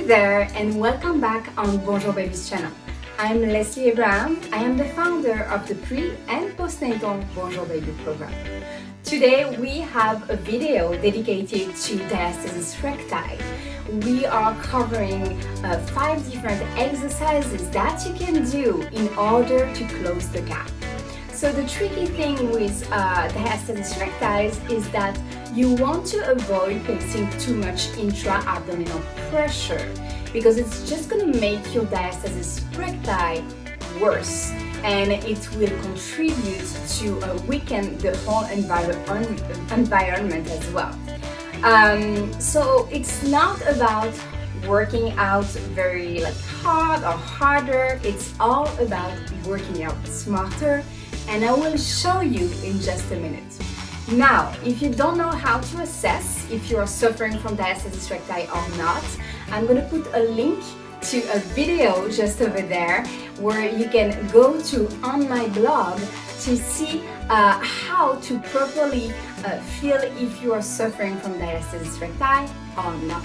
Hey there, and welcome back on Bonjour Baby's channel. I'm Leslie Abraham. I am the founder of the pre- and postnatal Bonjour Baby program. Today we have a video dedicated to Diastasis Recti. We are covering 5 different exercises that you can do in order to close the gap. So the tricky thing with Diastasis Recti is that you want to avoid placing too much intra-abdominal pressure because it's just going to make your Diastasis Recti worse and it will contribute to weaken the whole environment as well. So it's not about working out very hard or harder, it's all about working out smarter, and I will show you in just a minute. Now, if you don't know how to assess if you are suffering from Diastasis Recti or not, I'm going to put a link to a video just over there where you can go to on my blog to see how to properly feel if you are suffering from Diastasis Recti or not.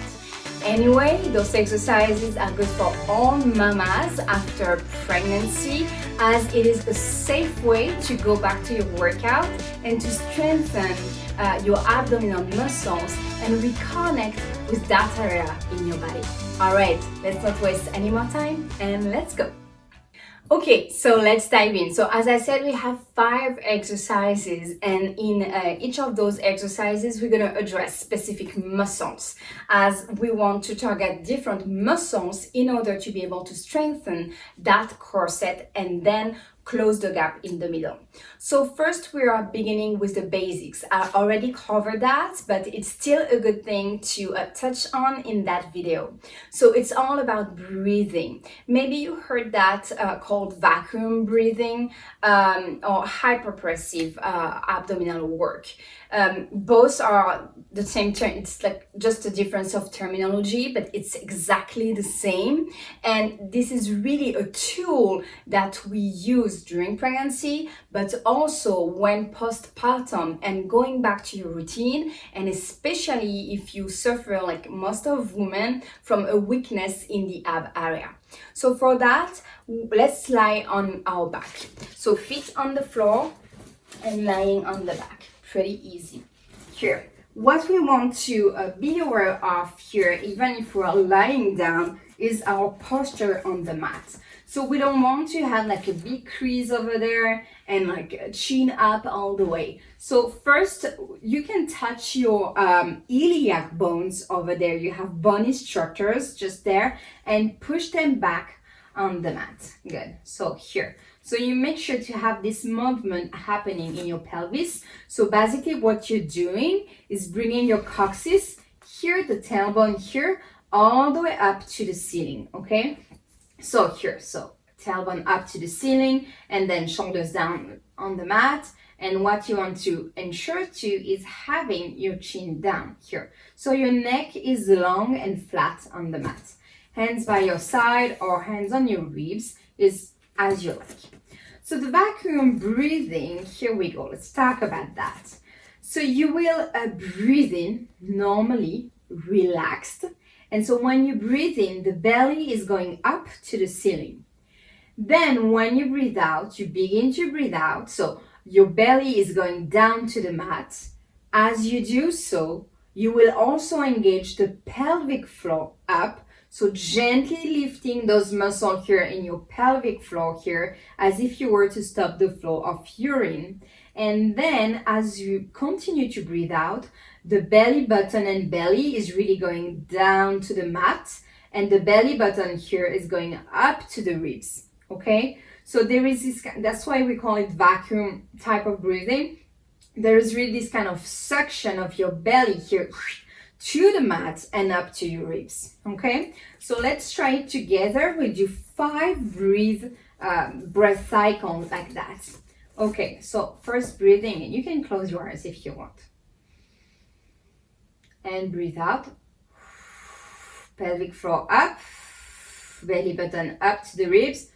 Anyway, those exercises are good for all mamas after pregnancy, as it is a safe way to go back to your workout and to strengthen your abdominal muscles and reconnect with that area in your body. Alright, let's not waste any more time and let's go. Okay, so let's dive in. So as I said, we have 5 exercises, and in each of those exercises we're going to address specific muscles, as we want to target different muscles in order to be able to strengthen that corset and then close the gap in the middle. So first we are beginning with the basics. I already covered that, but it's still a good thing to touch on in that video. So it's all about breathing. Maybe you heard that called vacuum breathing or hyperpressive abdominal work. Both are the same term. It's like just a difference of terminology, but it's exactly the same. And this is really a tool that we use during pregnancy, but also when postpartum and going back to your routine, and especially if you suffer, like most of women, from a weakness in the ab area. So for that, let's lie on our back. So feet on the floor and lying on the back. Pretty easy. Here, what we want to be aware of here, even if we're lying down, is our posture on the mat. So we don't want to have like a big crease over there and like chin up all the way. So first, you can touch your iliac bones over there. You have bony structures just there, and push them back on the mat. Good. So here. So you make sure to have this movement happening in your pelvis. So basically what you're doing is bringing your coccyx here, the tailbone here, all the way up to the ceiling, okay? So here, so tailbone up to the ceiling and then shoulders down on the mat. And what you want to ensure to is having your chin down here. So your neck is long and flat on the mat. Hands by your side or hands on your ribs is as you like. So the vacuum breathing, here we go. Let's talk about that. So you will breathe in normally, relaxed. And so when you breathe in, the belly is going up to the ceiling. Then when you breathe out, you begin to breathe out. So your belly is going down to the mat. As you do so, you will also engage the pelvic floor up. So gently lifting those muscles here in your pelvic floor here, as if you were to stop the flow of urine. And then as you continue to breathe out, the belly button and belly is really going down to the mat, and the belly button here is going up to the ribs, okay? So there is this, that's why we call it vacuum type of breathing. There is really this kind of suction of your belly here to the mat and up to your ribs, okay? So let's try it together. We'll do 5 breath cycles like that. Okay, so first breathing in. You can close your eyes if you want. And breathe out. Pelvic floor up. Belly button up to the ribs.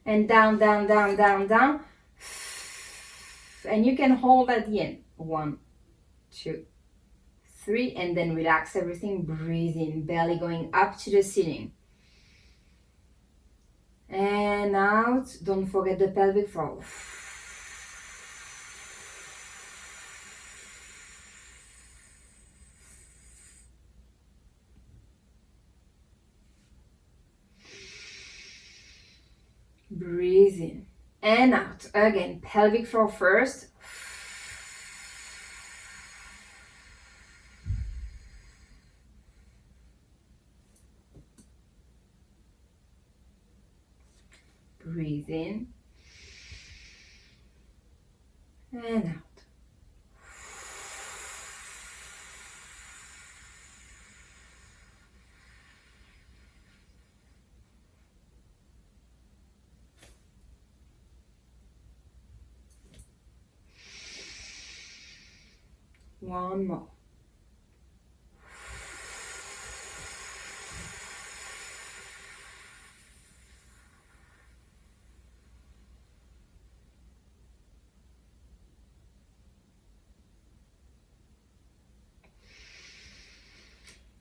And down, down, down, down, down. And you can hold at the end. 1, 2, 3, and then relax everything. Breathe in, belly going up to the ceiling. And out. Don't forget the pelvic floor. Breathe in and out. Again, pelvic floor first. Breathe in and out. One more.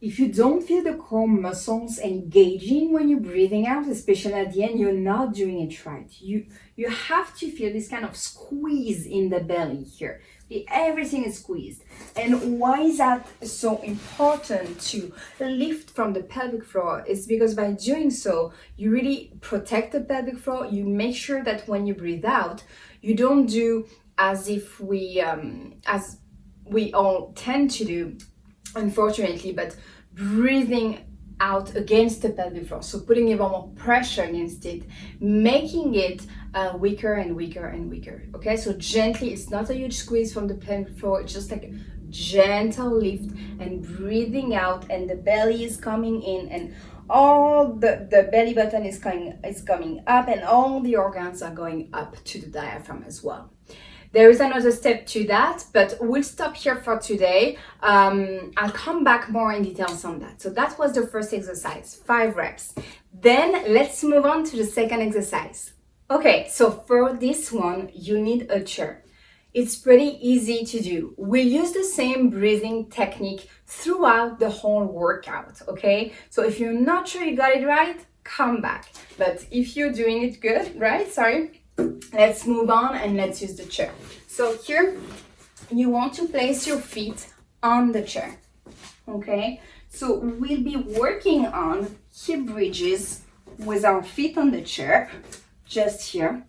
If you don't feel the core muscles engaging when you're breathing out, especially at the end, you're not doing it right. You have to feel this kind of squeeze in the belly here. Everything is squeezed. And why is that so important to lift from the pelvic floor? Is because by doing so, you really protect the pelvic floor. You make sure that when you breathe out, you don't do as if as we all tend to do, unfortunately, but breathing out against the pelvic floor, so putting even more pressure against it, making it weaker and weaker and weaker. Okay, so gently, it's not a huge squeeze from the pelvic floor, it's just like a gentle lift and breathing out, and the belly is coming in, and all the belly button is coming up, and all the organs are going up to the diaphragm as well. There is another step to that, but we'll stop here for today. I'll come back more in details on that. So that was the first exercise, 5 reps. Then let's move on to the second exercise. Okay, so for this one, you need a chair. It's pretty easy to do. We'll use the same breathing technique throughout the whole workout, okay? So if you're not sure you got it right, come back. But if you're doing it good, right? Let's move on and let's use the chair. So here, you want to place your feet on the chair, okay? So we'll be working on hip bridges with our feet on the chair, just here.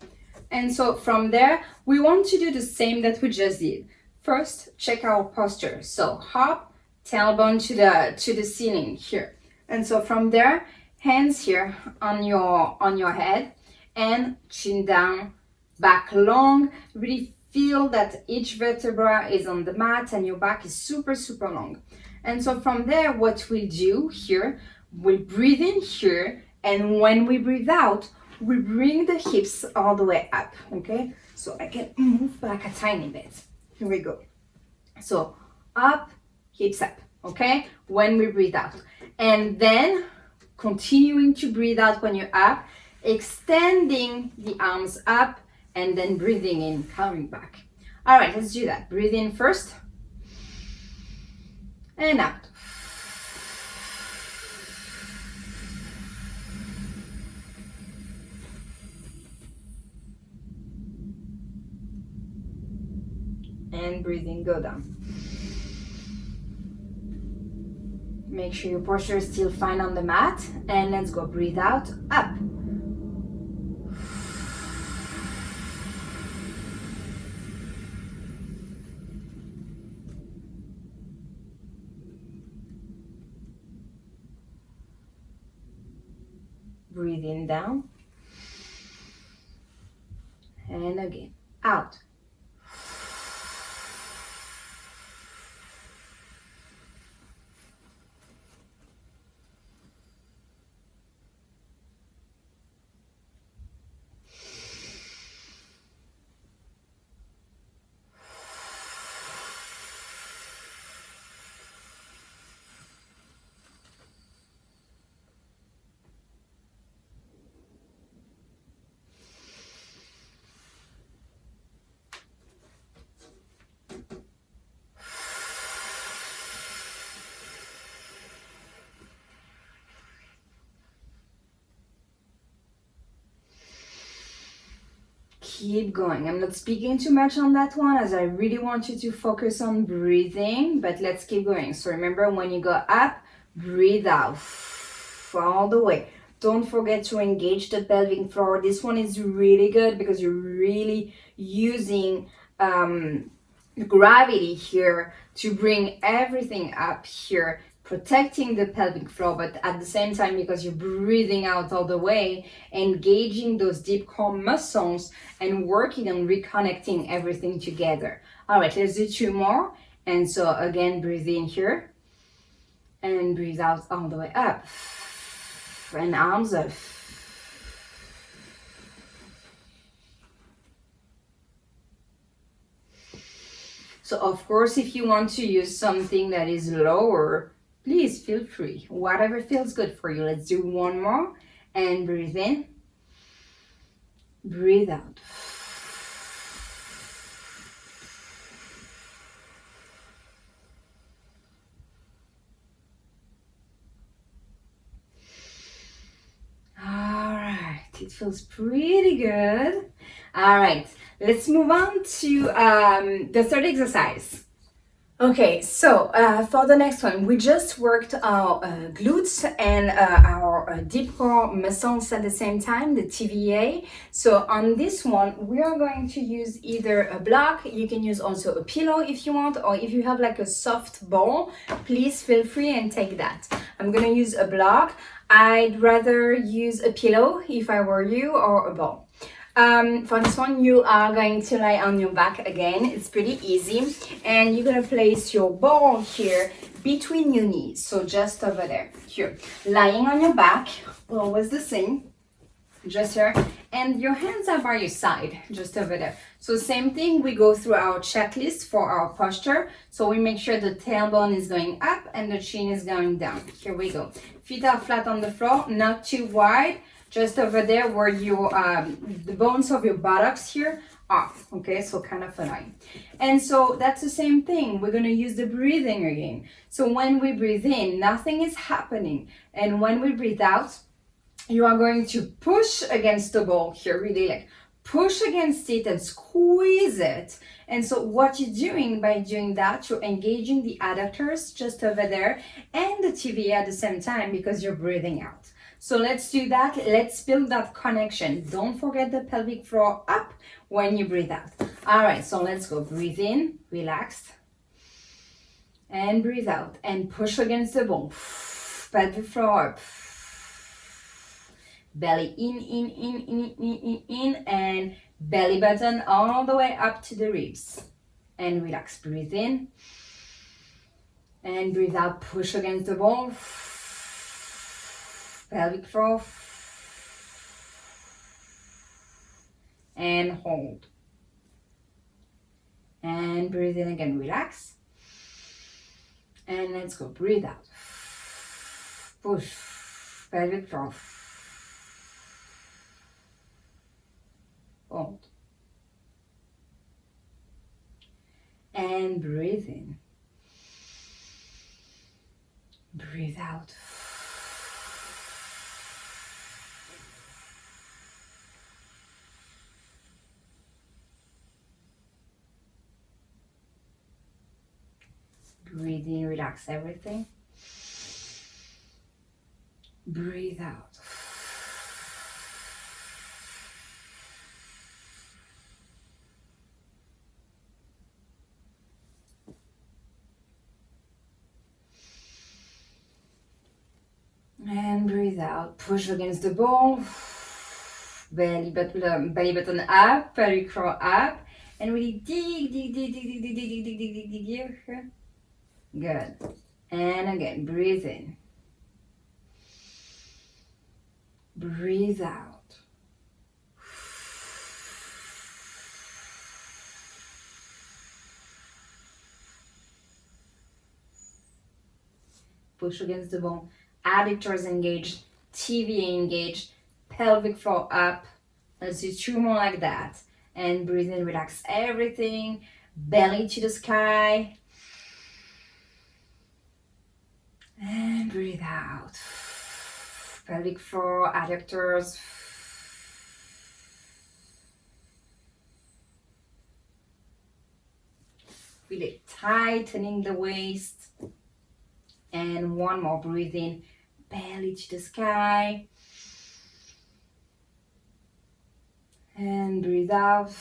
And so from there, we want to do the same that we just did. First, check our posture. So hop, tailbone to the ceiling here. And so from there, hands here on your head, and chin down, back long. Really feel that each vertebra is on the mat and your back is super, super long. And so from there, what we do here, we breathe in here, and when we breathe out, we bring the hips all the way up, okay? So I can move back a tiny bit. Here we go. So up, hips up, okay? When we breathe out. And then continuing to breathe out when you're up, extending the arms up, and then breathing in, coming back. All right, let's do that. Breathe in first, and out. And breathe in, go down. Make sure your posture is still fine on the mat, and let's go. Breathe out, up. Breathe in, down. And again, out. keep going. I'm not speaking too much on that one as I really want you to focus on breathing, but let's keep going. So remember, when you go up, breathe out all the way. Don't forget to engage the pelvic floor. This one is really good because you're really using gravity here to bring everything up here, protecting the pelvic floor, but at the same time, because you're breathing out all the way, engaging those deep core muscles and working on reconnecting everything together. All right, let's do 2 more. And so again, breathe in here and breathe out all the way up and arms up. So of course, if you want to use something that is lower, please feel free. Whatever feels good for you. Let's do 1 more. And breathe in. Breathe out. All right. It feels pretty good. All right. Let's move on to the third exercise. Okay, so for the next one, we just worked our glutes and our deep core muscles at the same time, the TVA. So on this one, we are going to use either a block. You can use also a pillow if you want, or if you have like a soft ball, please feel free and take that. I'm gonna use a block. I'd rather use a pillow if I were you, or a ball. For this one, you are going to lie on your back again. It's pretty easy. And you're going to place your ball here between your knees. So just over there. Here. Lying on your back. Always the same. Just here. And your hands are by your side. Just over there. So same thing. We go through our checklist for our posture. So we make sure the tailbone is going up and the chin is going down. Here we go. Feet are flat on the floor. Not too wide. Just over there where your the bones of your buttocks here are, okay, so kind of a line. And so that's the same thing. We're going to use the breathing again. So when we breathe in, nothing is happening. And when we breathe out, you are going to push against the ball here, really like push against it and squeeze it. And so what you're doing by doing that, you're engaging the adductors just over there and the TVA at the same time because you're breathing out. So let's do that. Let's build that connection. Don't forget the pelvic floor up when you breathe out. All right, so let's go. Breathe in, relaxed. And breathe out. And push against the bone. Pelvic floor up. Belly in. And belly button all the way up to the ribs. And relax. Breathe in. And breathe out. Push against the bone. Pelvic floor, and hold, and breathe in again, relax, and let's go, breathe out, push, pelvic floor, hold, and breathe in, breathe out. Breathe in, relax everything. Breathe out. And breathe out. Push against the ball. Belly button up, pelvic floor up. And really dig here. Good. And again, breathe in. Breathe out. Push against the bone. Adductors engaged. TVA engaged. Pelvic floor up. Let's do 2 more like that. And breathe in, relax everything. Belly to the sky. And breathe out. Pelvic floor, adductors. Feel it tightening the waist. And one more, breathe in, belly to the sky. And breathe out.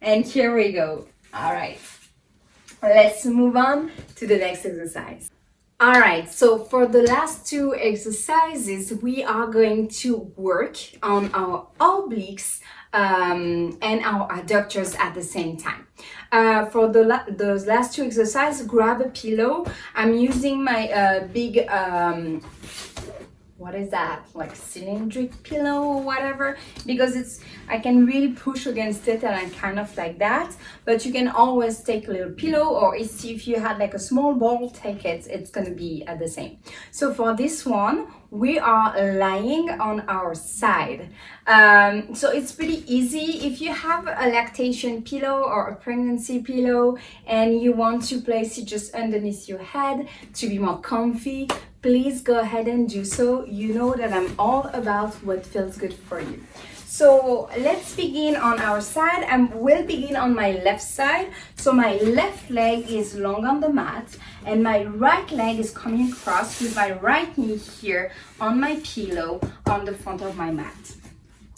And here we go. All right. Let's move on to the next exercise. All right, so for the last two exercises, we are going to work on our obliques and our adductors at the same time. For those last two exercises, grab a pillow. I'm using my big what is that, like cylindric pillow or whatever, because I can really push against it and I kind of like that. But you can always take a little pillow, or if you had like a small ball, take it, it's gonna be the same. So for this one, we are lying on our side. So it's pretty easy. If you have a lactation pillow or a pregnancy pillow and you want to place it just underneath your head to be more comfy, please go ahead and do so. You know that I'm all about what feels good for you. So let's begin on our side, and we'll begin on my left side. So my left leg is long on the mat and my right leg is coming across with my right knee here on my pillow on the front of my mat.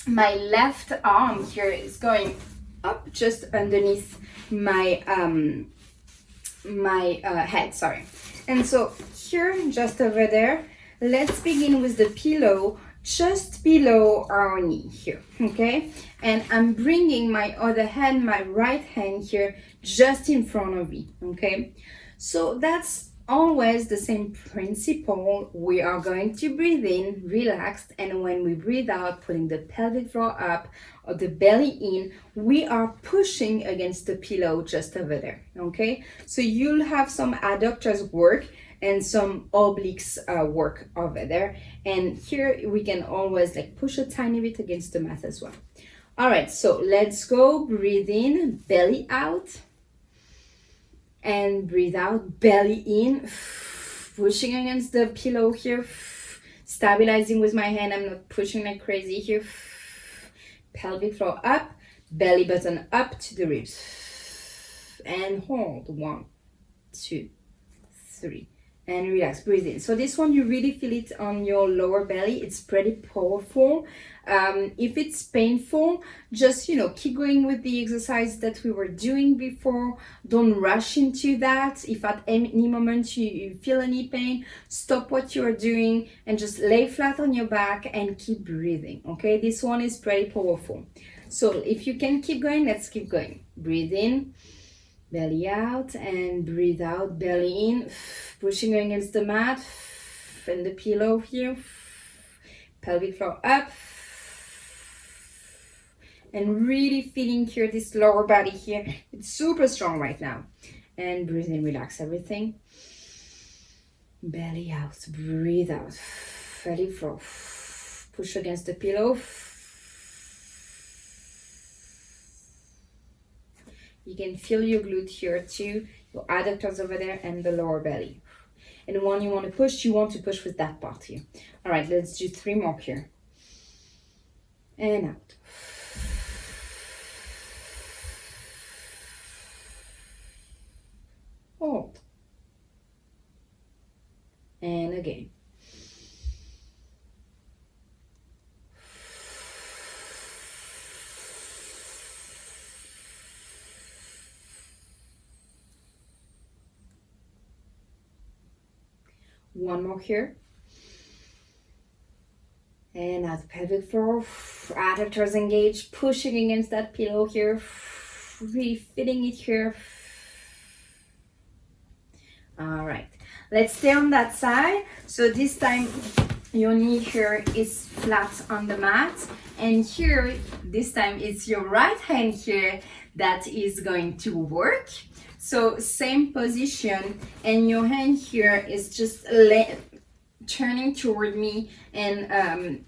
My left arm here is going up just underneath my head, sorry. And so here, just over there, let's begin with the pillow just below our knee here, okay? And I'm bringing my other hand, my right hand here, just in front of me, okay? So that's always the same principle. We are going to breathe in, relaxed, and when we breathe out, putting the pelvic floor up or the belly in, we are pushing against the pillow just over there, okay? So you'll have some adductors work and some obliques work over there. And here we can always like push a tiny bit against the mat as well. All right, so let's go. Breathe in, belly out. And breathe out, belly in. Pushing against the pillow here. Stabilizing with my hand, I'm not pushing like crazy here. Pelvic floor up, belly button up to the ribs. And hold, 1, 2, 3. And relax, breathe in. So this one, you really feel it on your lower belly. It's pretty powerful. If it's painful, just, keep going with the exercise that we were doing before. Don't rush into that. If at any moment you feel any pain, stop what you are doing and just lay flat on your back and keep breathing, okay? This one is pretty powerful. So if you can keep going, let's keep going. Breathe in. Belly out, and breathe out, belly in, pushing against the mat and the pillow here, pelvic floor up, and really feeling here this lower body here. It's super strong right now. And breathe in, relax everything. Belly out, breathe out, pelvic floor, push against the pillow. You can feel your glute here too, your adductors over there, and the lower belly. And when you want to push with that part here. All right, let's do 3 more here. And out. Hold. And again. One more here. And out, pelvic floor, adductors engaged, pushing against that pillow here, really fitting it here. All right, let's stay on that side. So this time your knee here is flat on the mat, and here this time it's your right hand here that is going to work. So same position, and your hand here is just turning toward me and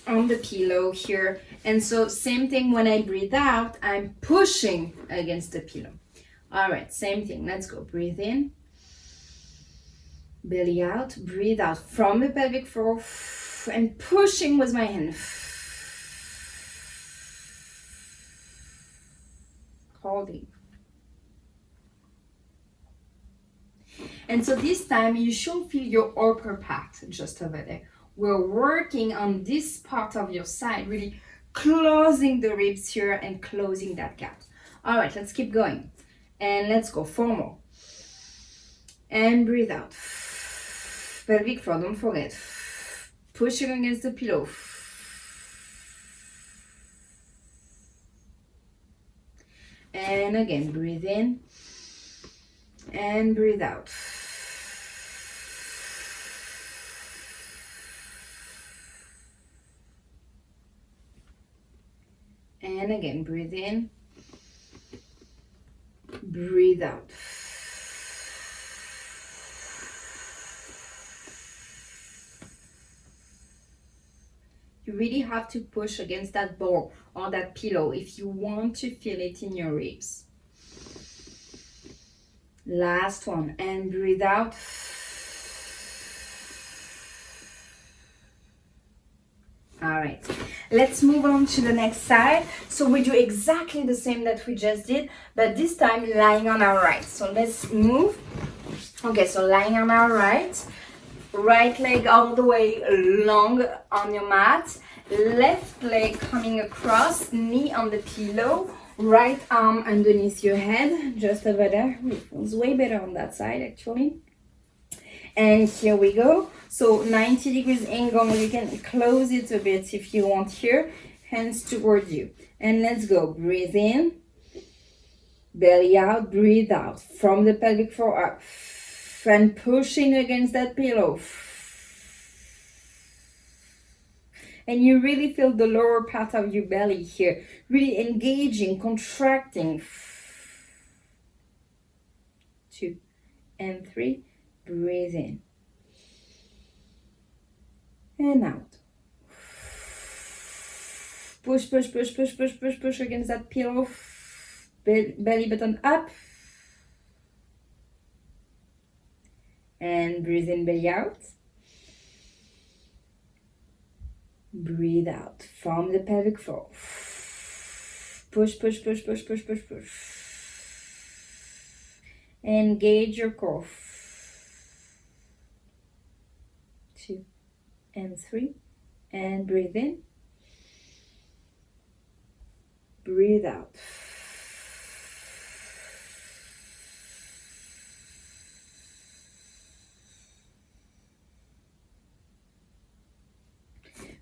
on the pillow here. And so same thing, when I breathe out, I'm pushing against the pillow. All right, same thing. Let's go. Breathe in. Belly out, breathe out from the pelvic floor and pushing with my hand. Holding. And so this time you should feel your upper part just over there. We're working on this part of your side, really closing the ribs here and closing that gap. All right, let's keep going. And let's go 4 more. And breathe out. Pelvic floor, don't forget. Pushing against the pillow. And again, breathe in. And breathe out. And again, breathe in. Breathe out. You really have to push against that ball or that pillow if you want to feel it in your ribs. Last one, and breathe out. All right, let's move on to the next side. So we do exactly the same that we just did, but this time lying on our right. So let's move. Okay, so lying on our right leg all the way long on your mat, left leg coming across, knee on the pillow, right arm underneath your head, just over there. It feels way better on that side actually. And here we go. So 90 degrees angle, you can close it a bit if you want here. Hands toward you. And let's go. Breathe in. Belly out. Breathe out. From the pelvic floor up. And pushing against that pillow. And you really feel the lower part of your belly here. Really engaging, contracting. 2 and 3. Breathe in. And out. Push, push, push, push, push, push, push against that pillow. Belly button up. And breathe in, belly out. Breathe out from the pelvic floor. Push, push, push, push, push, push, push. Engage your core. 2 and 3. And breathe in. Breathe out.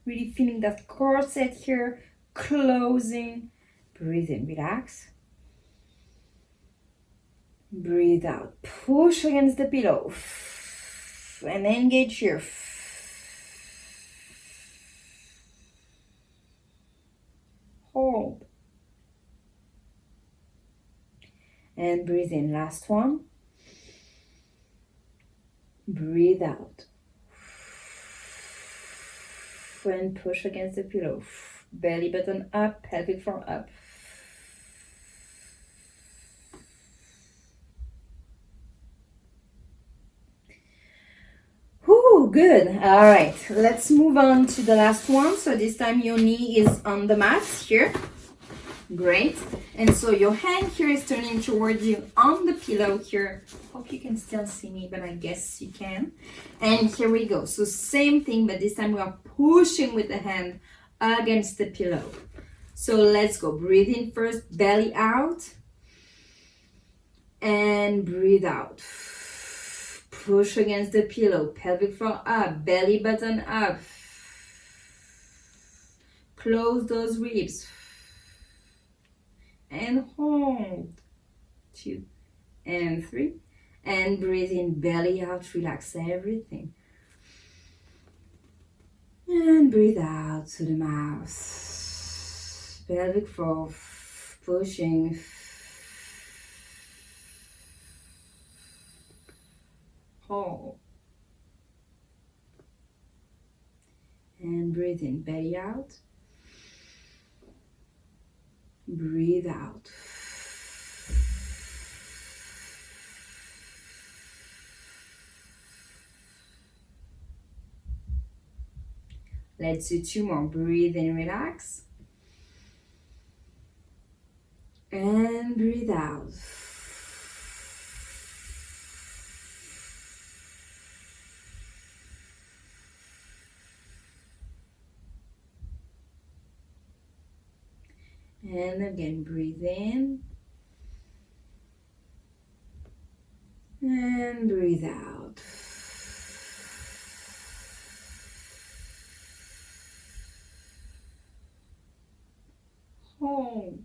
Really feeling that corset here, closing. Breathe in, relax. Breathe out. Push against the pillow. And engage here. Hold. And breathe in. Last one. Breathe out. And push against the pillow. Belly button up, pelvic floor up. Whew, good. All right, let's move on to the last one. So this time your knee is on the mat here. Great. And so your hand here is turning towards you on the pillow here. Hope you can still see me, but I guess you can. And here we go. So same thing, but this time we are pushing with the hand against the pillow. So let's go. Breathe in first, belly out. And breathe out. Push against the pillow, pelvic floor up, belly button up. Close those ribs. And hold. 2 and 3. And breathe in, belly out, relax everything. And breathe out to the mouth. Pelvic floor, pushing. Hold. And breathe in, belly out. Breathe out. Let's do 2 more. Breathe in, relax. And breathe out. And again, breathe in. And breathe out. Hold.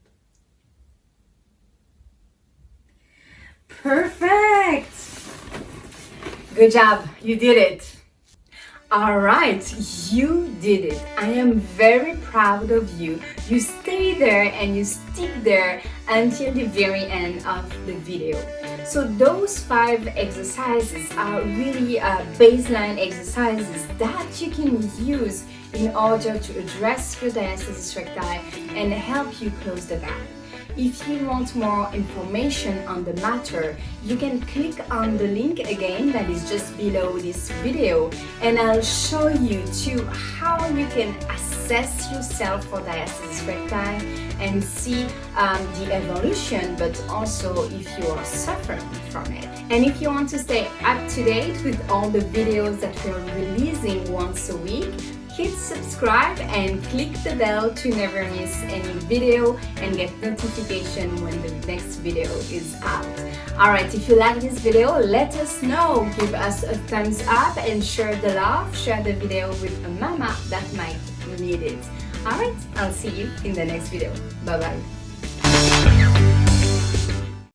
Perfect! Good job, you did it. All right, you did it. I am very proud of you. You stay there and you stick there until the very end of the video. So those 5 exercises are really baseline exercises that you can use in order to address your diastasis recti and help you close the gap. If you want more information on the matter, you can click on the link again that is just below this video, and I'll show you too how you can assess yourself for diastasis recti and see the evolution, but also if you are suffering from it. And if you want to stay up to date with all the videos that we're releasing once a week, hit subscribe and click the bell to never miss any video and get notification when the next video is out. Alright, if you like this video, let us know. Give us a thumbs up and share the love. Share the video with a mama that might need it. Alright, I'll see you in the next video. Bye bye.